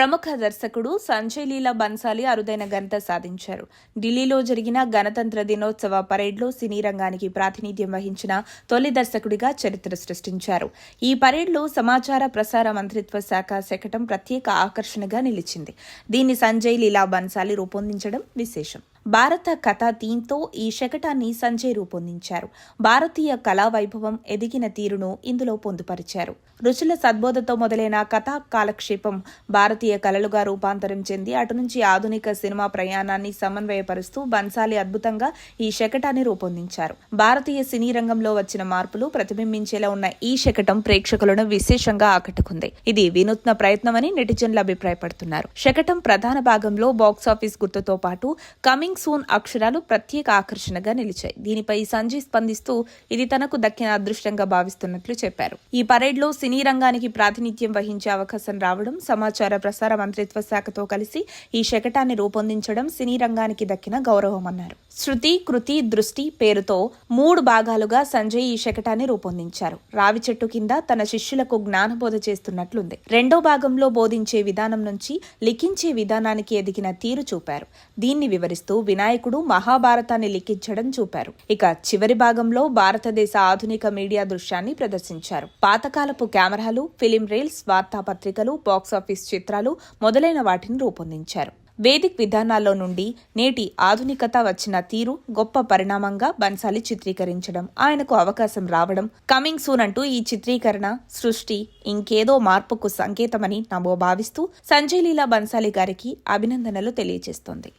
ప్రముఖ దర్శకుడు సంజయ్ లీలా బన్సాలి అరుదైన ఘనత సాధించారు. ఢిల్లీలో జరిగిన గణతంత్ర దినోత్సవ పరేడ్లో సినీ రంగానికి ప్రాతినిధ్యం వహించిన తొలి దర్శకుడిగా చరిత్ర సృష్టించారు. ఈ పరేడ్లో సమాచార ప్రసార మంత్రిత్వ శాఖ శకటం ప్రత్యేక ఆకర్షణగా నిలిచింది. దీన్ని సంజయ్ లీలా బన్సాలి రూపొందించడం విశేషం. భారత కథా థీమ్తో ఈ శకటాన్ని సంజయ్ రూపొందించారు. భారతీయ కళా వైభవం ఎదిగిన తీరును ఇందులో పొందుపరిచారు. రుచుల సద్బోధతో మొదలైన కథా కాలక్షేపం భారతీయ కళలుగా రూపాంతరం చెంది అటు నుంచి ఆధునిక సినిమా ప్రయాణాన్ని సమన్వయపరుస్తూ బన్సాలి అద్భుతంగా ఈ శకటాన్ని రూపొందించారు. భారతీయ సినీ రంగంలో వచ్చిన మార్పులు ప్రతిబింబించేలా ఉన్న ఈ శకటం ప్రేక్షకులను విశేషంగా ఆకట్టుకుంది. ఇది వినూత్న ప్రయత్నమని నెటిజన్లు అభిప్రాయపడుతున్నారు. శకటం ప్రధాన భాగంలో బాక్సాఫీస్ గుర్తుతో పాటు కమింగ్ సూన్ అక్షరాలు ప్రత్యేక ఆకర్షణగా నిలిచాయి. దీనిపై సంజయ్ స్పందిస్తూ ఇది తనకు దక్కిన అదృష్టంగా భావిస్తున్నట్లు చెప్పారు. ఈ పరేడ్లో సినీ రంగానికి ప్రాతినిధ్యం వహించే అవకాశం రావడం, సమాచార ప్రసార మంత్రిత్వ శాఖతో కలిసి ఈ శకటాన్ని రూపొందించడం సినీ రంగానికి దక్కిన గౌరవమన్నారు. శృతి, కృతి, దృష్టి పేరుతో 3 భాగాలుగా సంజయ్ ఈ శకటాన్ని రూపొందించారు. రావి చెట్టు కింద తన శిష్యులకు జ్ఞానబోధ చేస్తున్నట్లుంది. రెండో భాగంలో బోధించే విధానం నుంచి లిఖించే విధానానికి ఎదిగిన తీరు చూపారు. దీన్ని వివరిస్తూ వినాయకుడు మహాభారతాన్ని లిఖించడం చూపారు. ఇక చివరి భాగంలో భారతదేశ ఆధునిక మీడియా దృశ్యాన్ని ప్రదర్శించారు. పాతకాలపు కెమెరాలు, ఫిలిం రీల్స్, వార్తాపత్రికలు, బాక్సాఫీస్ చిత్రాలు మొదలైన వాటిని రూపొందించారు. వేదిక్ విధానాల్లో నుండి నేటి ఆధునికత వచ్చిన తీరు గొప్ప పరిణామంగా బన్సాలి చిత్రీకరించడం, ఆయనకు అవకాశం రావడం, కమింగ్ సూన్ అంటూ ఈ చిత్రీకరణ సృష్టి ఇంకేదో మార్పుకు సంకేతమని నమో భావిస్తూ సంజయ్ లీలా బన్సాలి గారికి అభినందనలు తెలియజేస్తోంది.